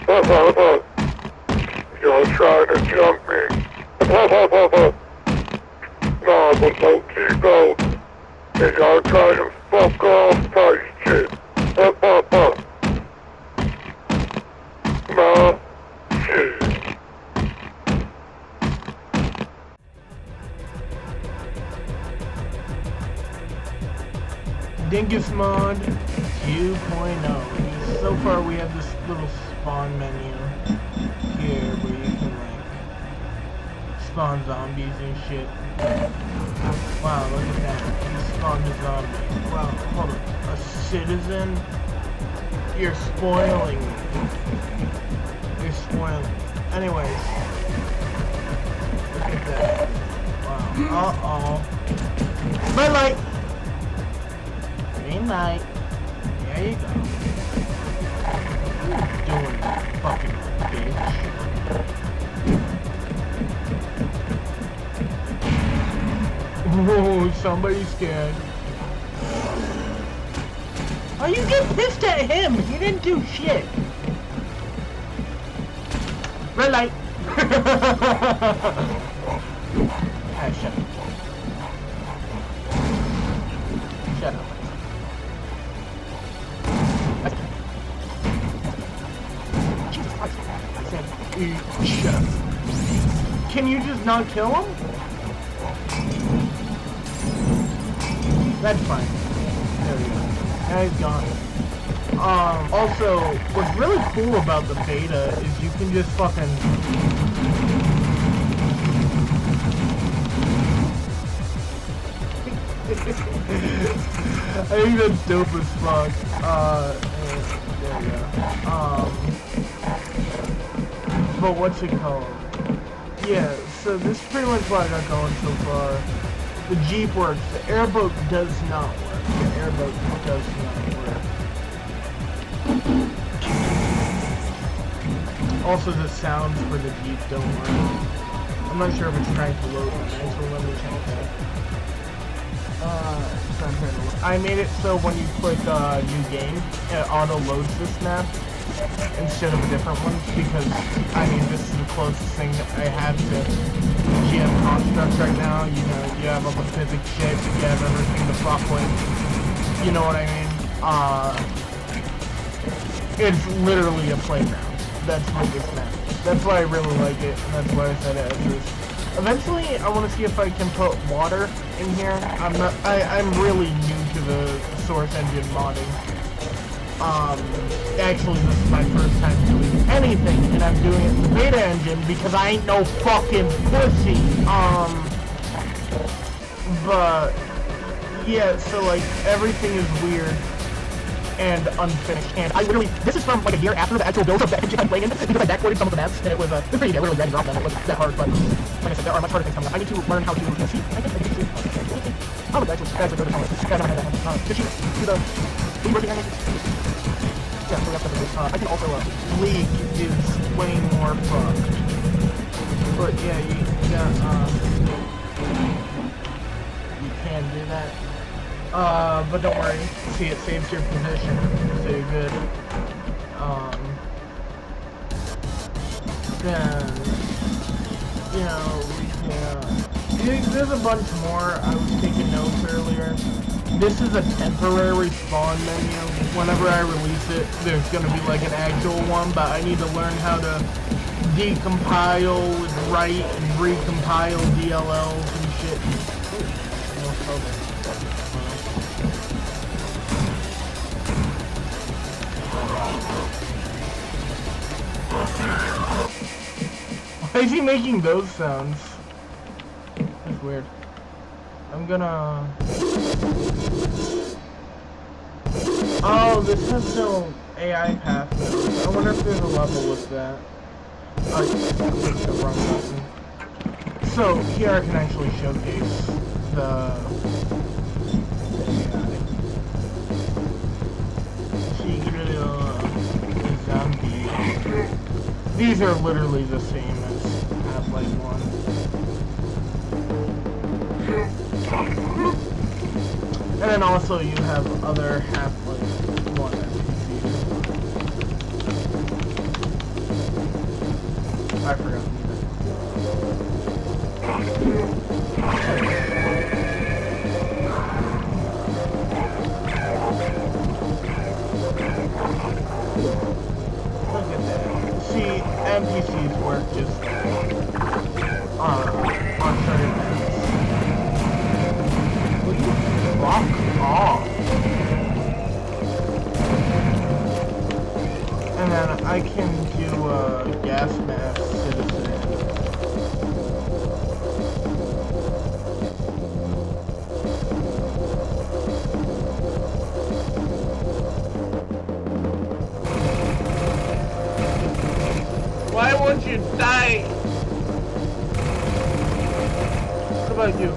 You're trying to jump me. Nah, but low-key go. And y'all trying to fuck off type shit. Nah, shit. DingusMod 2.0. So far we have this little spawn menu here where you can like spawn zombies and shit. Wow, look at that. You spawned a zombie. Wow, hold on. A citizen? You're spoiling me. You're spoiling me. Anyways. Look at that. Wow. Uh-oh. Red light! Green light. There you go. What are you doing, fucking bitch? Whoa, somebody's scared. Oh, you get pissed at him! He didn't do shit! Red light! Ah, shut up. Shut up. Jesus Christ. I said, shut up. Can you just not kill him? That's fine. There we go. Now he's gone. Also, what's really cool about the beta is you can just fucking... I think that's dope as fuck. There we go. But what's it called? Yeah, so this is pretty much what I got going so far. The Jeep works. The airboat does not work. The airboat does not work. Also, the sounds for the Jeep don't work. I'm not sure if it's trying to load on it, so let me check that. I made it so when you click new game, it auto loads this map instead of a different one because, I mean, this is the closest thing that I have to GM construct right now. You know, you have all the physics shit, you have everything to fuck with. You know what I mean? It's literally a playground. That's what this map is. That's why I really like it, and that's why I said it as this. Eventually, I want to see if I can put water in here. I'm really new to the Source Engine modding. Actually, this is my first time doing anything, and I'm doing it in the beta engine because I ain't no fucking pussy. But yeah, so like everything is weird and unfinished, and I literally, this is from like a year after the actual build of the engine I'm playing in, because I backported some of the maps, and it was pretty good, really dragging off them. It wasn't that hard, but like I said, there are much harder things coming up. I need to learn how to see. I can see. Oh, actually go to the comments. Guys, I'm gonna have that. Did she do the working animation? Yeah, so we have to do this. I can also, League is way more fucked. But yeah, you can do that. But don't worry. See, it saves your position, so you're good. Then, you know, there's a bunch more. I was taking notes earlier. This is a temporary spawn menu. Whenever I release it, there's gonna be like an actual one, but I need to learn how to decompile and write and recompile DLLs and shit. Why is he making those sounds? That's weird. I'm gonna... Oh, this has no AI path. I wonder if there's a level with that. Oh, I clicked the wrong button. So, here I can actually showcase the secret zombie. These are literally the same as Half-Life 1. And then also you have other Half-Life 1 NPCs. I forgot the Look at that. See, NPCs work just on certain maps. Will you fuck off? And then I can do gas mask citizen. Why won't you die? What about you?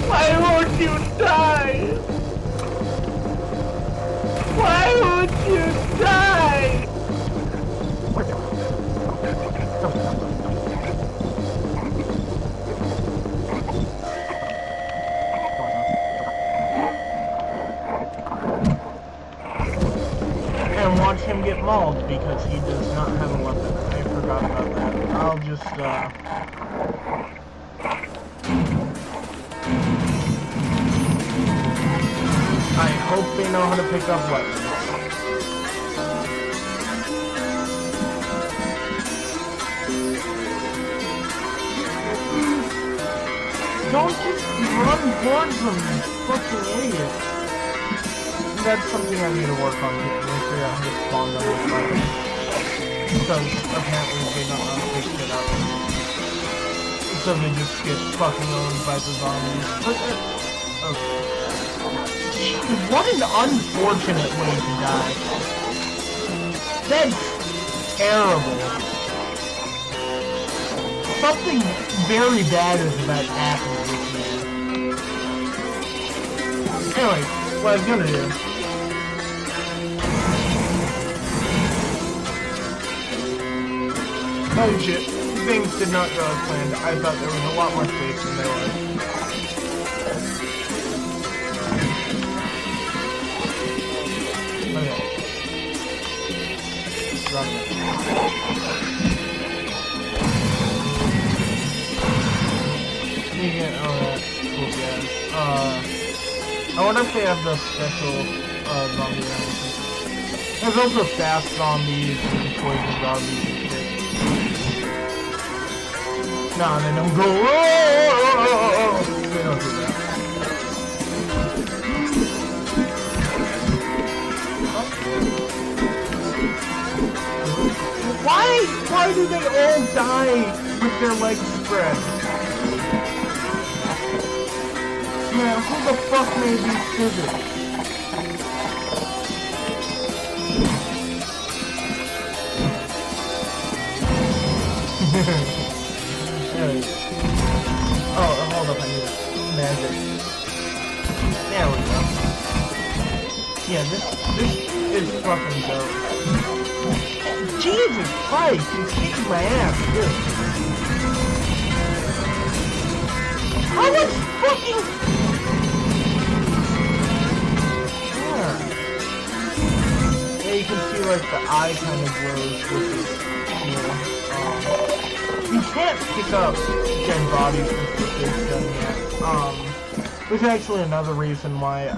Why won't you die? Why won't you die? And watch him get mauled because he does not have a weapon. I forgot about that. I'll just, I hope they know how to pick up weapons. Don't just run towards them, you fucking idiot. That's something I need to work on, to figure out how to spawn them with weapons. Because apparently they don't know how to pick shit up. So they just get fucking owned by the zombies. But, okay. What an unfortunate way to die. That's terrible. Something very bad is about to happen to this man. Anyway, what I was gonna do. Oh shit, things did not go as planned. I thought there was a lot more space than there was. Okay. Run it. You get, oh that, cool gas. I wonder if they have the special, zombie rounds. There's also fast zombies and poison zombies and shit. Nah, they don't go, oh! They don't do that. Why do they all die with their legs spread? Man, who the fuck made these scissors? Oh, hold up, I need magic. There we go. Yeah, this is fucking dope. Jesus Christ, he's kicking my ass, dude. How much fucking... Yeah, you can see like the eye kind of glows with this, you know, you can't pick up dead bodies with this gun yet. There's actually another reason why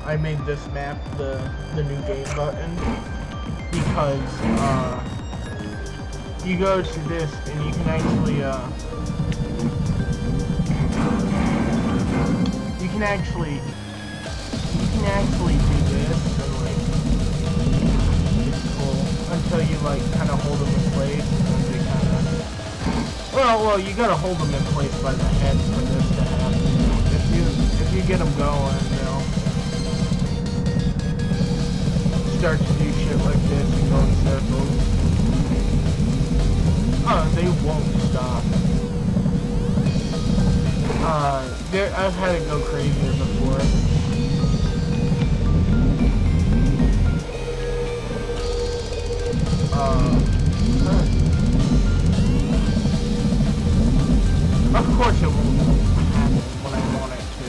I made this map the new game button, because you go to this and you can actually do this and like it's cool until you like kind of hold them in place and then they kind of well you gotta hold them in place by the head for this to happen. If you get them going, they'll start to do shit like this and go in circles. They won't stop. I've had it go crazier before. Of course it won't happen when I want it to.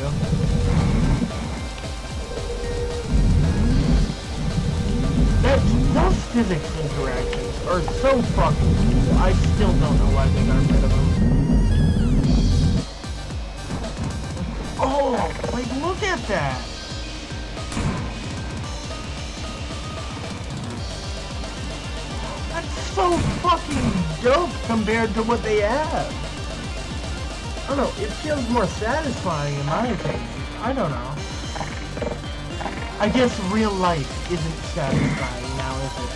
That physics interactions are so fucking cool. I still don't know why they got rid of them. Oh, like look at that. That's so fucking dope compared to what they have. I don't know, it feels more satisfying in my opinion. I don't know. I guess real life isn't satisfying now, is it?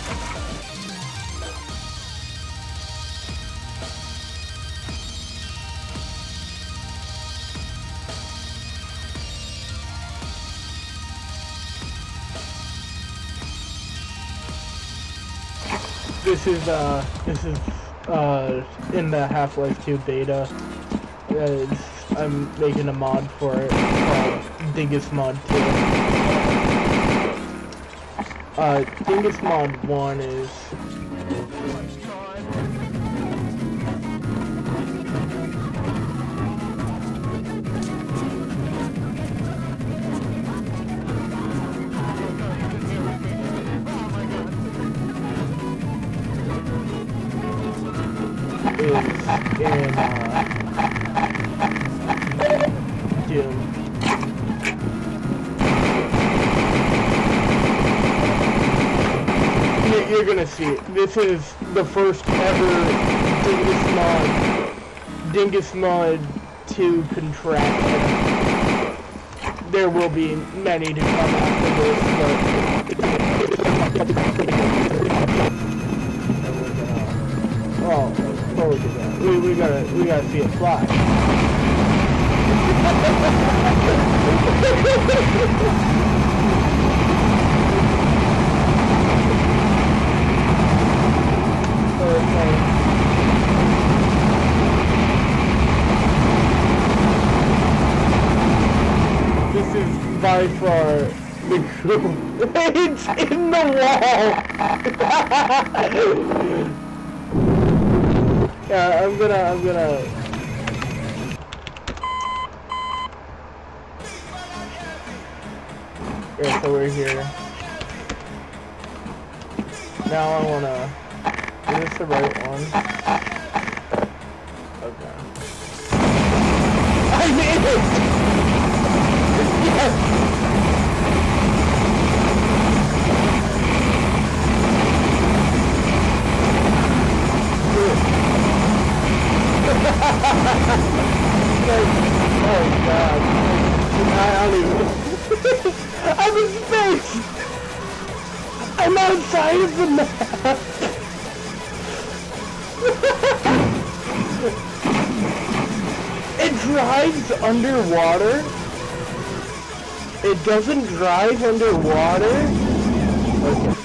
This is in the Half-Life 2 beta. I'm making a mod for it called DingusMod 2. DingusMod 1 is... Doom. You're gonna see it. This is the first ever DingusMod 2 contraction. There will be many to come after this, but... Oh, look at that. We gotta see it fly. This is by far the coolest. It's in the wall! Yeah, I'm gonna... Yeah, so we're here. Now I wanna... Is this the right one? Okay. I made it! Yes! Oh god. I don't even... I'm in space! I'm outside of the map! It drives underwater? It doesn't drive underwater? Okay.